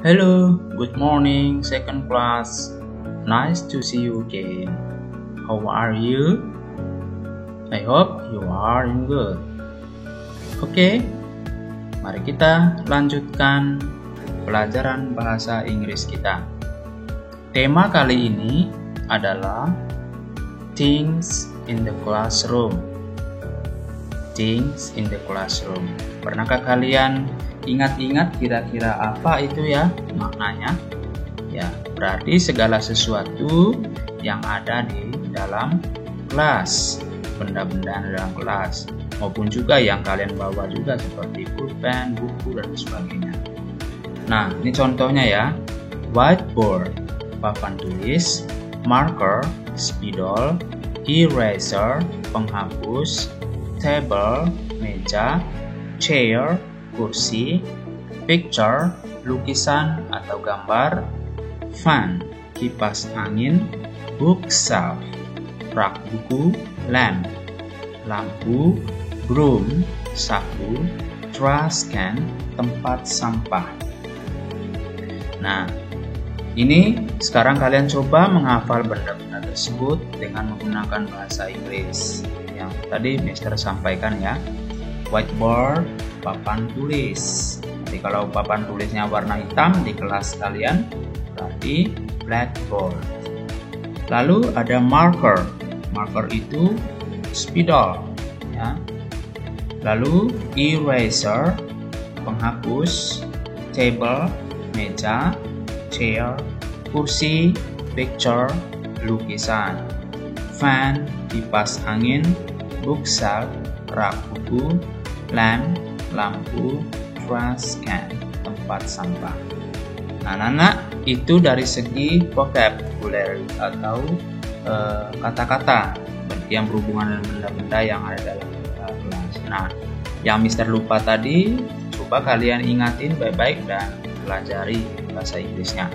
Hello, good morning, second class. Nice to see you again. How are you? I hope you are in good. Oke, mari kita lanjutkan pelajaran bahasa Inggris kita. Tema kali ini adalah Things in the Classroom. Things in the Classroom. Pernahkah kalian ingat-ingat kira-kira apa itu ya maknanya? Ya, berarti segala sesuatu yang ada di dalam kelas, benda-benda dalam kelas, maupun juga yang kalian bawa juga seperti pulpen, buku, dan sebagainya. Nah, ini contohnya ya. Whiteboard, papan tulis, marker, spidol, eraser, penghapus, table, meja, chair, kursi, picture, lukisan atau gambar, fan, kipas angin, bookshelf, rak buku, lamp, lampu, broom, sapu, trash can, tempat sampah. Nah, ini sekarang kalian coba menghafal benda-benda tersebut dengan menggunakan bahasa Inggris yang tadi Mister sampaikan ya. Whiteboard, papan tulis. Jadi kalau papan tulisnya warna hitam di kelas kalian berarti blackboard. Lalu ada marker. Marker itu spidol ya. Lalu eraser, penghapus, table, meja, chair, kursi, picture, lukisan, fan, kipas angin, bookshelf, rak buku, lamp, lampu, trash can, tempat sampah. Nah, anak-anak, itu dari segi vocabulary atau kata-kata yang berhubungan dengan benda-benda yang ada dalam kelas. Nah, yang Mister lupa tadi, coba kalian ingatin baik-baik dan pelajari bahasa Inggrisnya.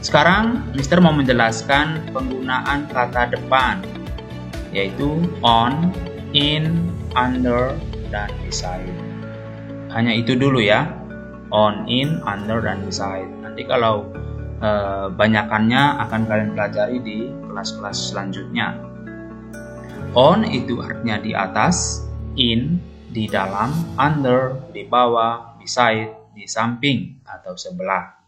Sekarang Mister mau menjelaskan penggunaan kata depan, yaitu on, in, under, dan beside. Hanya itu dulu ya, on, in, under, dan beside. Nanti kalau banyakannya akan kalian pelajari di kelas-kelas selanjutnya. On itu artinya di atas, in di dalam, under di bawah, beside di samping atau sebelah.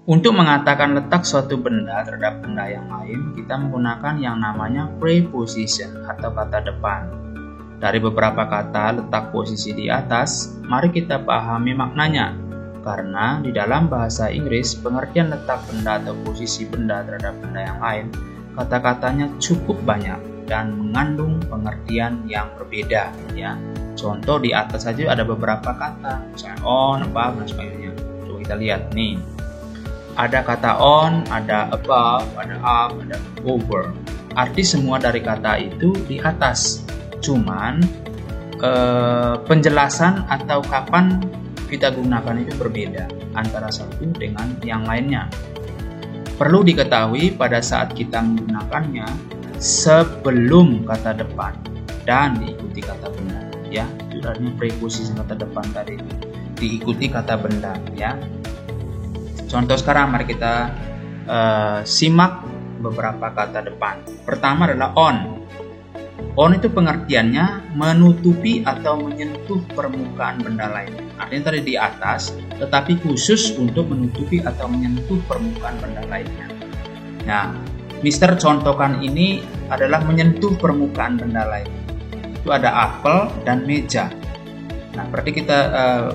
Untuk mengatakan letak suatu benda terhadap benda yang lain, kita menggunakan yang namanya preposition atau kata depan. Dari beberapa kata letak posisi di atas, mari kita pahami maknanya. Karena di dalam bahasa Inggris, pengertian letak benda atau posisi benda terhadap benda yang lain, kata-katanya cukup banyak dan mengandung pengertian yang berbeda. Ya, contoh di atas saja ada beberapa kata, misalnya on, above, dan sebagainya. Coba kita lihat nih. Ada kata on, ada above, ada up, ada over. Arti semua dari kata itu di atas. Cuman penjelasan atau kapan kita gunakan itu berbeda antara satu dengan yang lainnya. Perlu diketahui pada saat kita menggunakannya sebelum kata depan dan diikuti kata benda. Ya, itu artinya preposisi kata depan tadi diikuti kata benda. Ya. Contoh sekarang mari kita simak beberapa kata depan. Pertama adalah on. On itu pengertiannya menutupi atau menyentuh permukaan benda lain. Artinya tadi di atas, tetapi khusus untuk menutupi atau menyentuh permukaan benda lainnya. Nah, Mister contohkan ini adalah menyentuh permukaan benda lain. Itu ada apel dan meja. Nah, berarti kita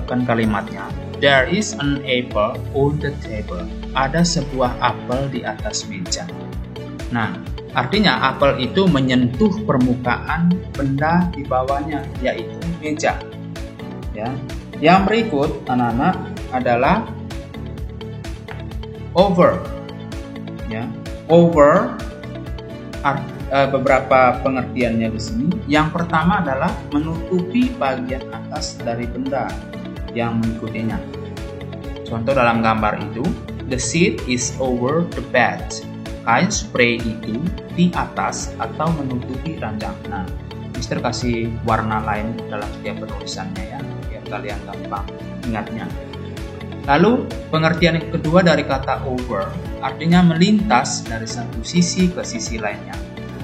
kan kalimatnya. There is an apple on the table. Ada sebuah apel di atas meja. Nah, artinya apel itu menyentuh permukaan benda di bawahnya, yaitu meja. Ya. Yang berikut anak-anak adalah over. Ya. Over beberapa pengertiannya di sini. Yang pertama adalah menutupi bagian atas dari benda yang mengikutinya. Contoh dalam gambar itu, the seat is over the bed. Kain spray itu di atas atau menutupi ranjang. Nah, Mister kasih warna lain dalam setiap penulisannya ya, biar kalian gampang ingatnya. Lalu pengertian yang kedua dari kata over artinya melintas dari satu sisi ke sisi lainnya.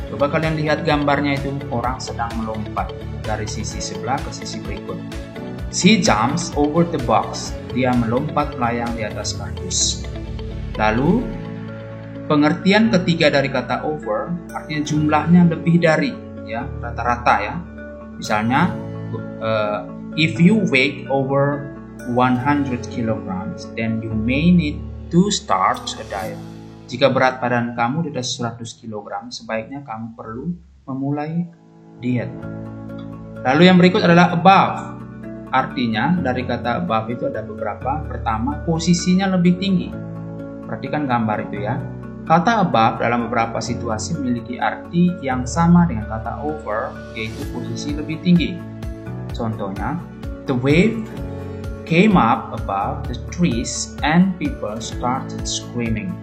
Coba kalian lihat gambarnya itu, orang sedang melompat dari sisi sebelah ke sisi berikut. She jumps over the box. Dia melompat melayang di atas kardus. Lalu pengertian ketiga dari kata over artinya jumlahnya lebih dari, ya, rata-rata ya. Misalnya if you weigh over 100 kilograms, then you may need to start a diet. Jika berat badan kamu di atas 100 kg, sebaiknya kamu perlu memulai diet. Lalu yang berikut adalah above. Artinya dari kata above itu ada beberapa. Pertama, posisinya lebih tinggi. Perhatikan gambar itu ya. Kata above dalam beberapa situasi memiliki arti yang sama dengan kata over, yaitu posisi lebih tinggi. Contohnya, the wave came up above the trees and people started screaming.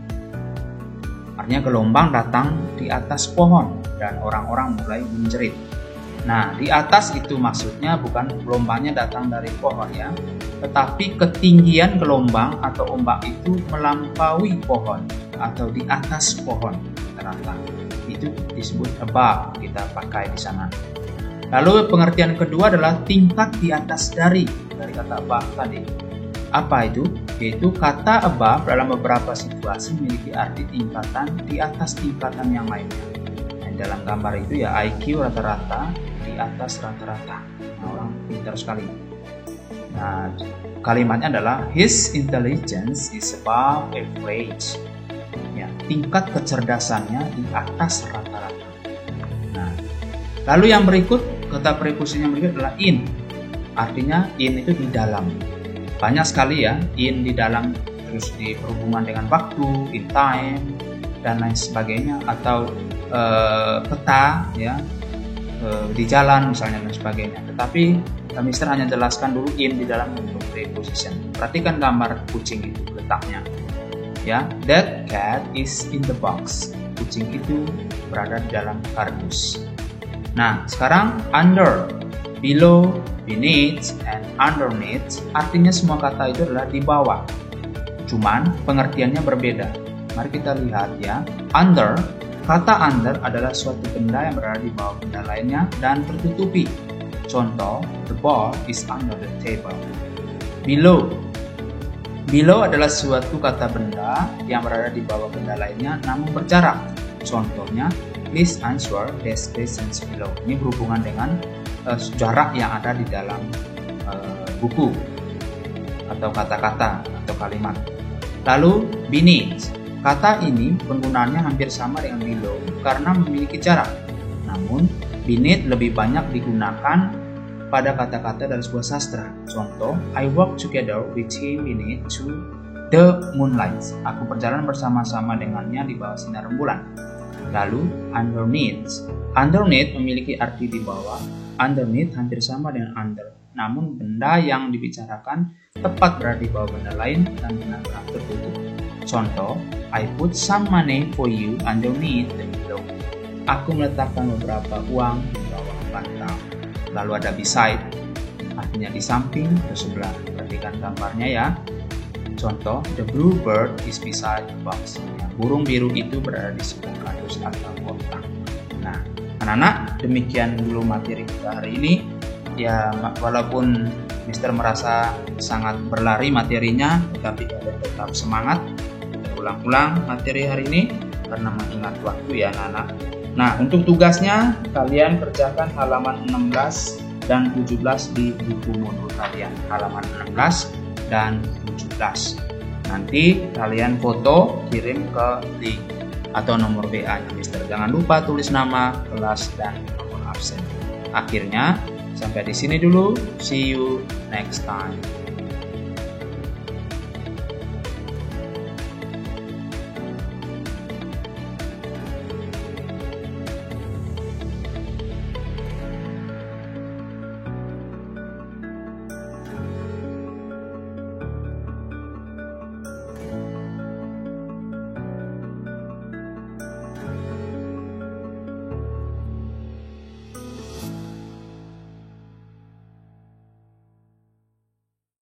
Artinya gelombang datang di atas pohon dan orang-orang mulai menjerit. Nah, di atas itu maksudnya bukan gelombangnya datang dari pohon ya, tetapi ketinggian gelombang atau ombak itu melampaui pohon atau di atas pohon rata. Itu disebut above, kita pakai di sana. Lalu pengertian kedua adalah tingkat di atas dari kata above tadi. Apa itu? Yaitu kata above dalam beberapa situasi memiliki arti tingkatan di atas tingkatan yang lainnya. Dan dalam gambar itu ya IQ rata-rata di atas rata-rata. Nah, orang pintar sekali. Nah, kalimatnya adalah his intelligence is above average. Ya, tingkat kecerdasannya di atas rata-rata. Nah, lalu yang berikut, kata preposisi yang berikut adalah in. Artinya in itu di dalam. Banyak sekali ya in di dalam, terus di berhubungan dengan waktu, in time dan lain sebagainya, atau peta ya, di jalan misalnya dan sebagainya. Tetapi Mister hanya jelaskan dulu in di dalam bentuk preposition. Perhatikan gambar kucing itu letaknya. Ya, that cat is in the box. Kucing itu berada di dalam kardus. Nah, sekarang under, below, beneath, and underneath artinya semua kata itu adalah di bawah. Cuman pengertiannya berbeda. Mari kita lihat ya. Under, kata under adalah suatu benda yang berada di bawah benda lainnya dan tertutupi. Contoh, the ball is under the table. Below, below adalah suatu kata benda yang berada di bawah benda lainnya namun berjarak. Contohnya, please answer these questions below. Ini berhubungan dengan jarak yang ada di dalam buku atau kata-kata atau kalimat. Lalu beneath, kata ini penggunaannya hampir sama dengan below karena memiliki jarak. Namun beneath lebih banyak digunakan pada kata-kata dari sebuah sastra. Contoh, I walk together with him beneath to the moonlight. Aku berjalan bersama-sama dengannya di bawah sinar rembulan. Lalu underneath, underneath memiliki arti di bawah. Underneath hampir sama dengan under, namun benda yang dibicarakan tepat berada di bawah benda lain dan benar-benar tertutup. Contoh, I put some money for you underneath the pillow. Aku meletakkan beberapa uang di bawah bantal. Lalu ada beside, artinya di samping atau sebelah. Perhatikan gambarnya ya. Contoh, the blue bird is beside the box. Burung biru itu berada di sebelah kardus atau kotak. Nah, anak-anak, demikian dulu materi kita hari ini. Ya, walaupun Mister merasa sangat berlari materinya, tetapi kalian tetap semangat. Ulang-ulang materi hari ini karena mengingat waktu ya anak-anak. Nah, untuk tugasnya kalian kerjakan halaman 16 dan 17 di buku modul kalian. Halaman 16 dan 17. Nanti kalian foto, kirim ke link atau nomor WA-nya Mister. Jangan lupa tulis nama, kelas, dan nomor absen. Akhirnya, sampai di sini dulu. See you next time.